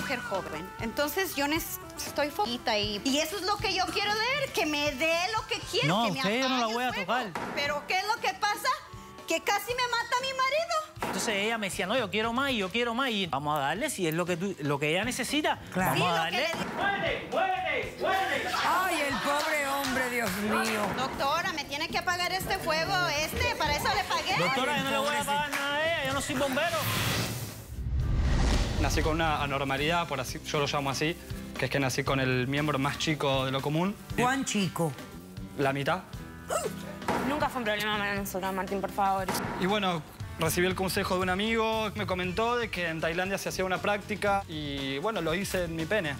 mujer joven. Entonces yo estoy foquita y eso es lo que yo quiero ver, que me dé lo que quiere. No, que me usted yo no la apague voy a el fuego. tocar. Pero ¿qué es lo que pasa? Que casi me mata a mi marido. Entonces ella me decía, no, yo quiero más y yo quiero más. Y vamos a darle, si es lo que ella necesita, Claro. vamos a Sí, darle. ¡Muere! Ay, el pobre hombre, Dios mío. Doctora, me tiene que apagar este fuego, para eso le pagué. Doctora, yo no le voy a pagar nada a ella, yo no soy bombero. Nací con una anormalidad, por así, yo lo llamo así, que es que nací con el miembro más chico de lo común. ¿Cuán chico? La mitad. Nunca fue un problema para nosotros, Martín, por favor. Y bueno, recibí el consejo de un amigo, me comentó de que en Tailandia se hacía una práctica y bueno, lo hice en mi pene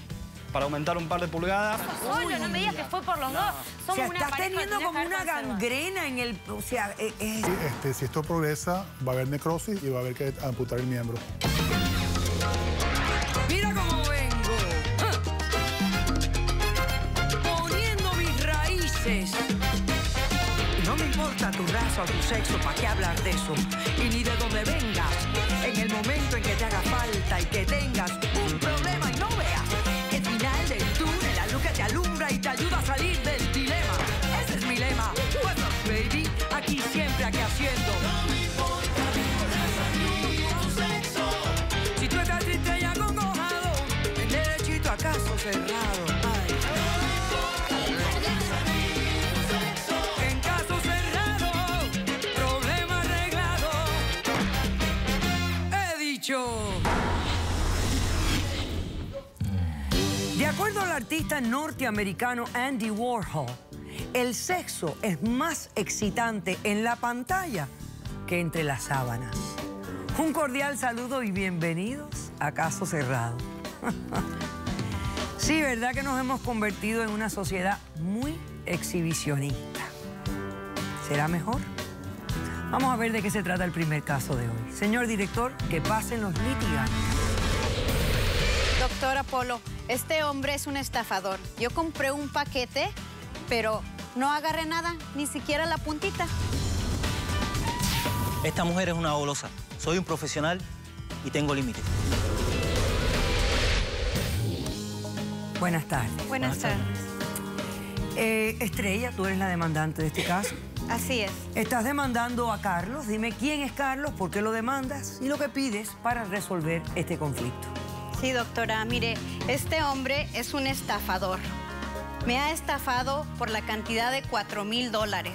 para aumentar un par de pulgadas. Solo, no me digas que fue por los dos. O Somos sea, una estás pareja, teniendo tenés como que una haber conservado. gangrena en el... O sea, Si esto progresa, va a haber necrosis y va a haber que amputar el miembro. Mira cómo vengo. Poniendo mis raíces. No me importa tu raza o tu sexo, ¿para qué hablar de eso? Y ni de dónde vengas. En el momento en que te haga falta y que tengas un problema y no veas el final del túnel, la luz que te alumbra y te ayuda a salir del dilema. Ese es mi lema. What's up, baby? Aquí siempre, aquí haciendo. No me importa tu sexo. Si tú estás triste y acongojado, el derechito a caso cerrado. Ay. En caso cerrado, problema arreglado. He dicho. De acuerdo al artista norteamericano Andy Warhol, el sexo es más excitante en la pantalla que entre las sábanas. Un cordial saludo y bienvenidos a Caso Cerrado. Sí, ¿verdad que nos hemos convertido en una sociedad muy exhibicionista? ¿Será mejor? Vamos a ver de qué se trata el primer caso de hoy. Señor director, que pasen los litigantes. Doctor Apolo, este hombre es un estafador. Yo compré un paquete, pero no agarré nada, ni siquiera la puntita. Esta mujer es una golosa. Soy un profesional y tengo límites. Buenas tardes. Buenas tardes. Estrella, tú eres la demandante de este caso. Así es. Estás demandando a Carlos. Dime quién es Carlos, por qué lo demandas y lo que pides para resolver este conflicto. Sí, doctora, mire, este hombre es un estafador. Me ha estafado por la cantidad de $4,000.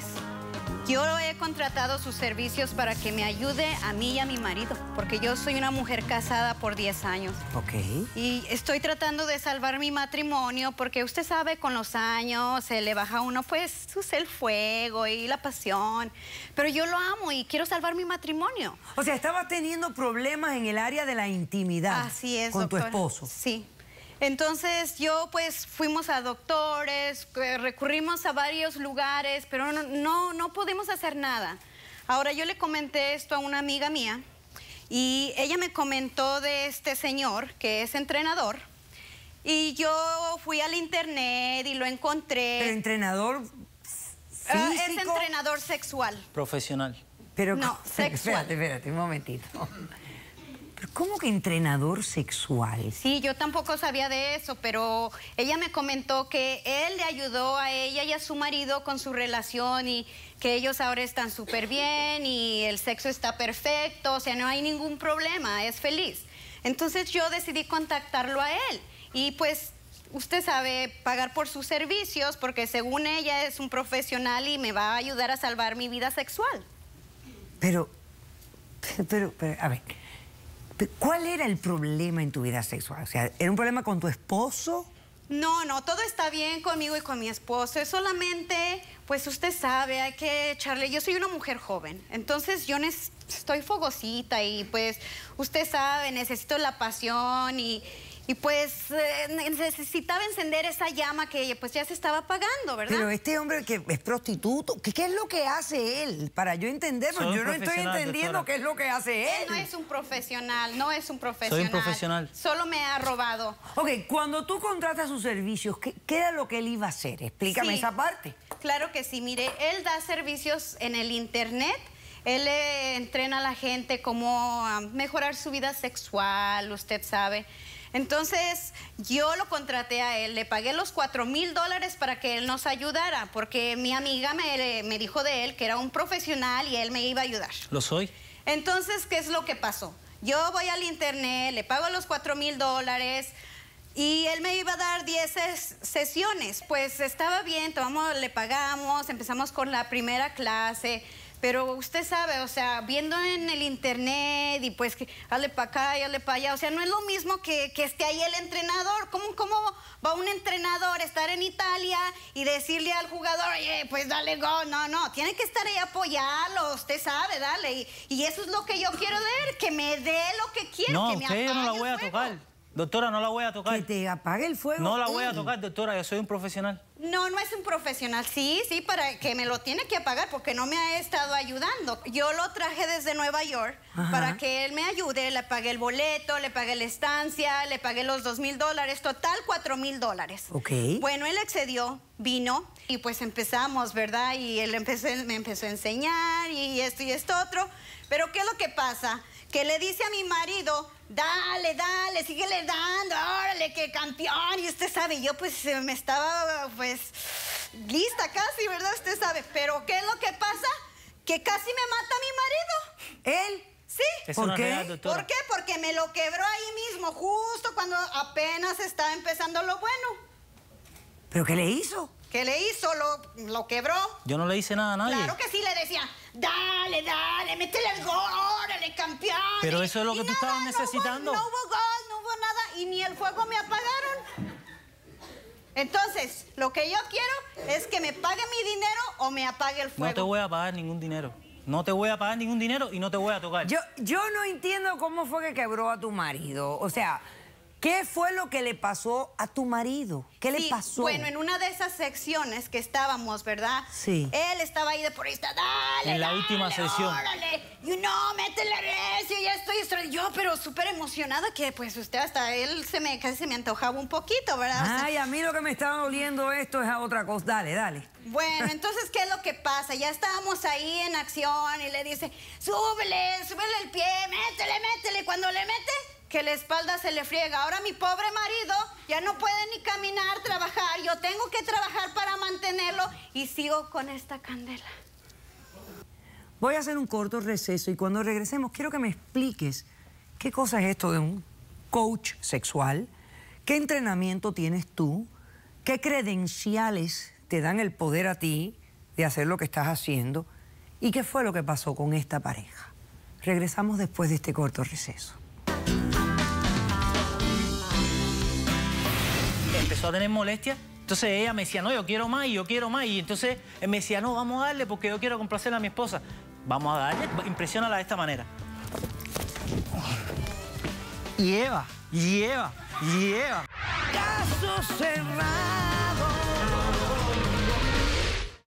Yo he contratado sus servicios para que me ayude a mí y a mi marido, porque yo soy una mujer casada por 10 años. Ok. Y estoy tratando de salvar mi matrimonio, porque usted sabe, con los años se le baja a uno, pues, el fuego y la pasión. Pero yo lo amo y quiero salvar mi matrimonio. O sea, estabas teniendo problemas en el área de la intimidad. Así es, con doctora. tu esposo. Sí. Entonces yo pues fuimos a doctores, recurrimos a varios lugares, pero no pudimos hacer nada. Ahora yo le comenté esto a una amiga mía y ella me comentó de este señor que es entrenador y yo fui al internet y lo encontré. Pero entrenador físico. Es entrenador sexual. Profesional. Pero No, sexual. Espérate, un momentito. ¿Pero cómo que entrenador sexual? Sí, yo tampoco sabía de eso, pero ella me comentó que él le ayudó a ella y a su marido con su relación y que ellos ahora están súper bien y el sexo está perfecto, o sea, no hay ningún problema, es feliz. Entonces yo decidí contactarlo a él y pues usted sabe, pagar por sus servicios porque según ella es un profesional y me va a ayudar a salvar mi vida sexual. Pero, a ver, ¿cuál era el problema en tu vida sexual? O sea, ¿era un problema con tu esposo? No, todo está bien conmigo y con mi esposo. Es solamente, pues usted sabe, hay que echarle... Yo soy una mujer joven, entonces yo estoy fogosita y pues usted sabe, necesito la pasión y pues necesitaba encender esa llama que pues ya se estaba apagando, ¿verdad? Pero este hombre que es prostituto, ¿qué es lo que hace él? Para yo entender, porque yo no estoy entendiendo doctora. qué es lo que hace él. Él no es un profesional, no es un profesional. Soy un profesional. Solo me ha robado. Ok, cuando tú contratas sus servicios, ¿qué era lo que él iba a hacer? Explícame Sí. esa parte. Claro que sí, mire, él da servicios en el internet. Él entrena a la gente cómo mejorar su vida sexual, usted sabe. Entonces, yo lo contraté a él, le pagué los $4,000 para que él nos ayudara, porque mi amiga me dijo de él que era un profesional y él me iba a ayudar. Lo soy. Entonces, ¿qué es lo que pasó? Yo voy al internet, le pago los $4,000 y él me iba a dar 10 sesiones. Pues estaba bien, le pagamos, empezamos con la primera clase. Pero usted sabe, o sea, viendo en el internet y pues que hazle para acá y hazle para allá, o sea, no es lo mismo que esté ahí el entrenador. ¿Cómo va un entrenador a estar en Italia y decirle al jugador, oye, pues dale gol? No, tiene que estar ahí a apoyarlo, usted sabe, dale. Y eso es lo que yo quiero ver, que me dé lo que quiero, No, que me usted yo no la apague voy a el fuego. tocar. Doctora, no la voy a tocar. Que te apague el fuego. No la voy a tocar, doctora, yo soy un profesional. No es un profesional. Sí, para que me lo tiene que pagar porque no me ha estado ayudando. Yo lo traje desde Nueva York para que él me ayude. Le pagué el boleto, le pagué la estancia, le pagué los $2,000, total $4,000. Ok. Bueno, él accedió, vino y pues empezamos, ¿verdad? Y él me empezó a enseñar y esto otro. Pero ¿qué es lo que pasa? Que le dice a mi marido, dale, síguele dando, órale, que campeón. Y usted sabe, yo pues me estaba pues lista casi, ¿verdad? Usted sabe. Pero ¿qué es lo que pasa? Que casi me mata a mi marido. ¿Él? Sí. Eso ¿Por no es qué? real, doctora. ¿Por qué? Porque me lo quebró ahí mismo, justo cuando apenas estaba empezando lo bueno. ¿Pero qué le hizo? ¿Qué le hizo? Lo quebró. Yo no le hice nada a nadie. Claro que sí, le decía, dale, métele el gol, órale, campeón. Pero eso es lo que Y tú nada, estabas necesitando. No hubo gol, no hubo nada, y ni el fuego me apagaron. Entonces, lo que yo quiero es que me pague mi dinero o me apague el fuego. No te voy a pagar ningún dinero. No te voy a pagar ningún dinero y no te voy a tocar. Yo no entiendo cómo fue que quebró a tu marido. O sea, ¿qué fue lo que le pasó a tu marido? ¿Qué le pasó? Bueno, en una de esas secciones que estábamos, ¿verdad? Sí. Él estaba ahí de porrista, dale, En la última sesión. órale. Métele recio, ya estoy yo, pero súper emocionada que pues usted hasta él casi se me antojaba un poquito, ¿verdad? O sea, Ay, a mí lo que me está doliendo esto es a otra cosa. Dale. bueno, entonces, ¿qué es lo que pasa? Ya estábamos ahí en acción y le dice, súbele el pie, métele. Cuando le mete, que la espalda se le friega. Ahora mi pobre marido ya no puede ni caminar, trabajar. Yo tengo que trabajar para mantenerlo y sigo con esta candela. Voy a hacer un corto receso y cuando regresemos quiero que me expliques qué cosa es esto de un coach sexual, qué entrenamiento tienes tú, qué credenciales te dan el poder a ti de hacer lo que estás haciendo y qué fue lo que pasó con esta pareja. Regresamos después de este corto receso. Empezó a tener molestias. Entonces ella me decía, no, yo quiero más. Y entonces él me decía, no, vamos a darle porque yo quiero complacer a mi esposa. Vamos a darle, impresiónala de esta manera. Lleva. Caso cerrado.